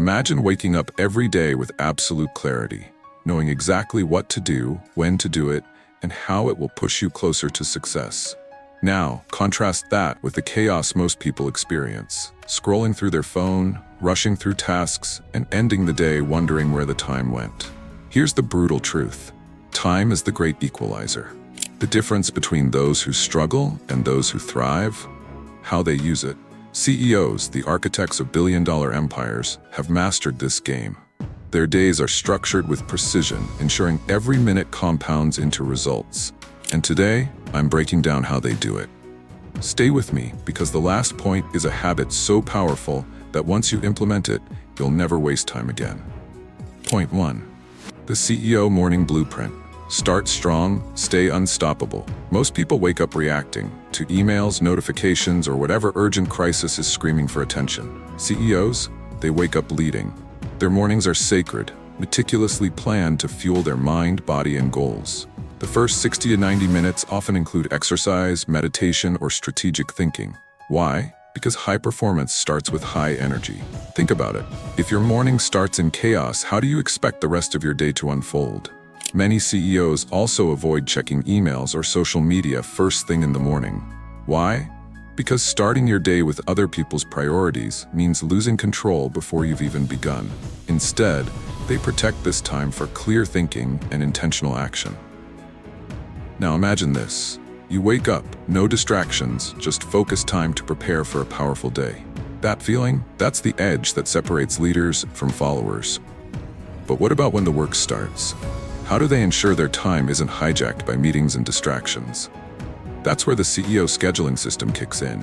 Imagine waking up every day with absolute clarity, knowing exactly what to do, when to do it, and how it will push you closer to success. Now, contrast that with the chaos most people experience, scrolling through their phone, rushing through tasks, and ending the day wondering where the time went. Here's the brutal truth. Time is the great equalizer. The difference between those who struggle and those who thrive, how they use it. CEOs, the architects of billion-dollar empires, have mastered this game. Their days are structured with precision, ensuring every minute compounds into results. And today, I'm breaking down how they do it. Stay with me, because the last point is a habit so powerful that once you implement it, you'll never waste time again. Point 1. The CEO Morning Blueprint. Start strong, stay unstoppable. Most people wake up reacting to emails, notifications, or whatever urgent crisis is screaming for attention. CEOs, they wake up leading. Their mornings are sacred, meticulously planned to fuel their mind, body, and goals. The first 60 to 90 minutes often include exercise, meditation, or strategic thinking. Why? Because high performance starts with high energy. Think about it. If your morning starts in chaos, how do you expect the rest of your day to unfold? Many CEOs also avoid checking emails or social media first thing in the morning. Why? Because starting your day with other people's priorities means losing control before you've even begun. Instead, they protect this time for clear thinking and intentional action. Now imagine this. You wake up, no distractions, just focused time to prepare for a powerful day. That feeling, that's the edge that separates leaders from followers. But what about when the work starts? How do they ensure their time isn't hijacked by meetings and distractions? That's where the CEO scheduling system kicks in.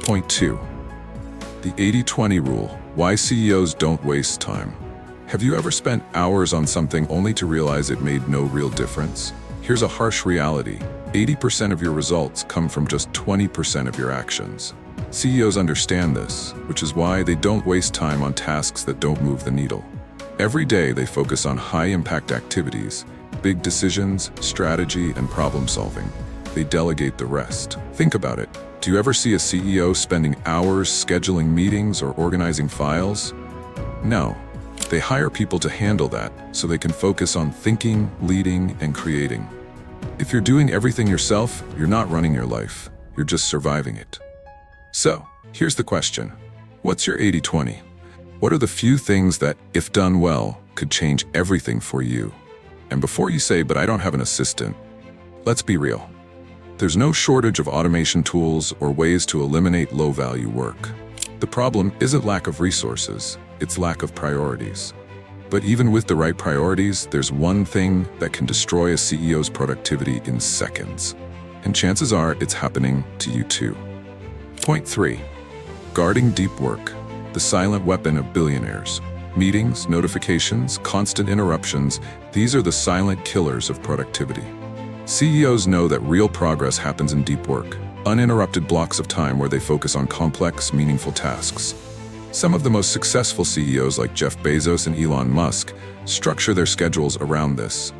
Point 2. The 80-20 rule. Why CEOs don't waste time. Have you ever spent hours on something only to realize it made no real difference? Here's a harsh reality. 80% of your results come from just 20% of your actions. CEOs understand this, which is why they don't waste time on tasks that don't move the needle. Every day they focus on high-impact activities, big decisions, strategy, and problem-solving. They delegate the rest. Think about it. Do you ever see a CEO spending hours scheduling meetings or organizing files? No. They hire people to handle that so they can focus on thinking, leading, and creating. If you're doing everything yourself, you're not running your life. You're just surviving it. So, here's the question. What's your 80-20? What are the few things that, if done well, could change everything for you? And before you say, but I don't have an assistant, let's be real. There's no shortage of automation tools or ways to eliminate low-value work. The problem isn't lack of resources, it's lack of priorities. But even with the right priorities, there's one thing that can destroy a CEO's productivity in seconds. And chances are it's happening to you too. Point 3. Guarding deep work. The silent weapon of billionaires. Meetings, notifications, constant interruptions, these are the silent killers of productivity. CEOs know that real progress happens in deep work, uninterrupted blocks of time where they focus on complex, meaningful tasks. Some of the most successful CEOs like Jeff Bezos and Elon Musk structure their schedules around this.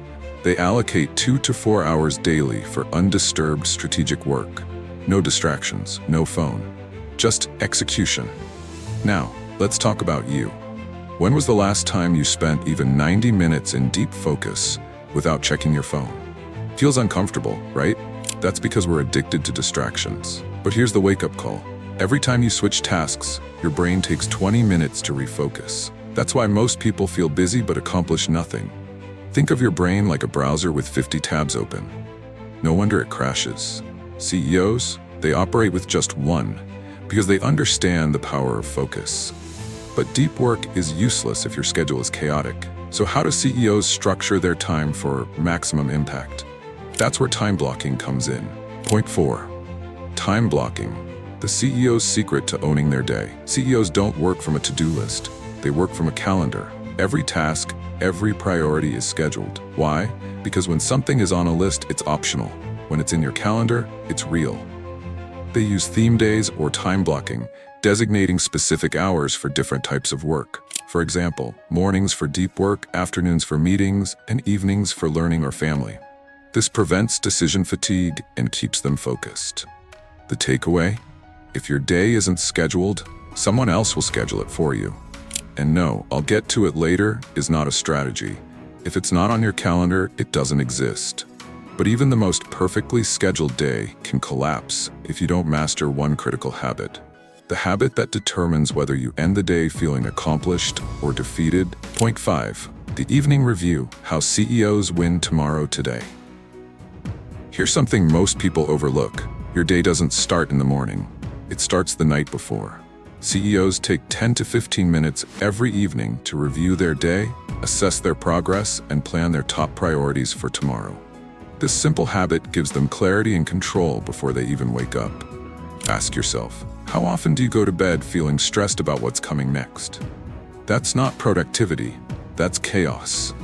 They allocate 2 to 4 hours daily for undisturbed strategic work. No distractions, no phone, just execution. Now, let's talk about you. When was the last time you spent even 90 minutes in deep focus without checking your phone? Feels uncomfortable, right? That's because we're addicted to distractions. But here's the wake-up call. Every time you switch tasks, your brain takes 20 minutes to refocus. That's why most people feel busy but accomplish nothing. Think of your brain like a browser with 50 tabs open. No wonder it crashes. CEOs, they operate with just one, because they understand the power of focus. But deep work is useless if your schedule is chaotic. So how do CEOs structure their time for maximum impact? That's where time blocking comes in. Point 4. Time blocking. The CEO's secret to owning their day. CEOs don't work from a to-do list. They work from a calendar. Every task, every priority is scheduled. Why? Because when something is on a list, it's optional. When it's in your calendar, it's real. They use theme days or time blocking, designating specific hours for different types of work. For example, mornings for deep work, afternoons for meetings, and evenings for learning or family. This prevents decision fatigue and keeps them focused. The takeaway? If your day isn't scheduled, someone else will schedule it for you. And no, I'll get to it later is not a strategy. If it's not on your calendar, it doesn't exist. But even the most perfectly scheduled day can collapse if you don't master one critical habit. The habit that determines whether you end the day feeling accomplished or defeated. Point 5. The evening review: how CEOs win tomorrow today. Here's something most people overlook. Your day doesn't start in the morning. It starts the night before. CEOs take 10 to 15 minutes every evening to review their day, assess their progress, and plan their top priorities for tomorrow. This simple habit gives them clarity and control before they even wake up. Ask yourself, how often do you go to bed feeling stressed about what's coming next? That's not productivity, that's chaos.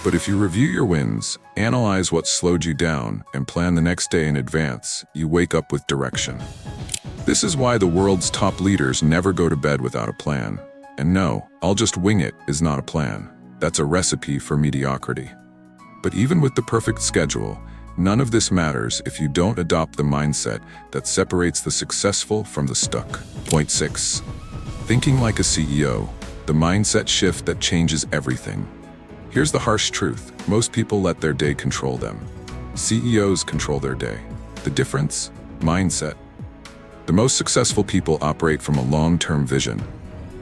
But if you review your wins, analyze what slowed you down, and plan the next day in advance, you wake up with direction. This is why the world's top leaders never go to bed without a plan. And no, I'll just wing it is not a plan. That's a recipe for mediocrity. But even with the perfect schedule, none of this matters if you don't adopt the mindset that separates the successful from the stuck. Point 6. Thinking like a CEO, the mindset shift that changes everything. Here's the harsh truth. Most people let their day control them. CEOs control their day. The difference? Mindset. The most successful people operate from a long-term vision.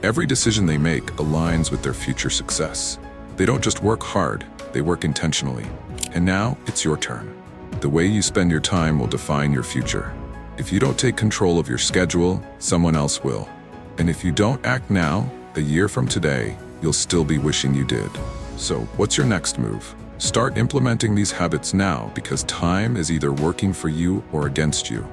Every decision they make aligns with their future success. They don't just work hard, they work intentionally. And now, it's your turn. The way you spend your time will define your future. If you don't take control of your schedule, someone else will. And if you don't act now, a year from today, you'll still be wishing you did. So, what's your next move? Start implementing these habits now, because time is either working for you or against you.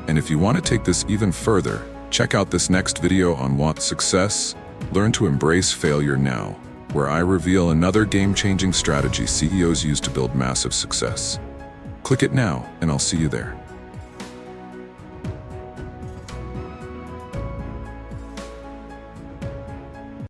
And if you want to take this even further, check out this next video on Want Success? Learn to embrace failure now, where I reveal another game-changing strategy CEOs use to build massive success. Click it now, and I'll see you there.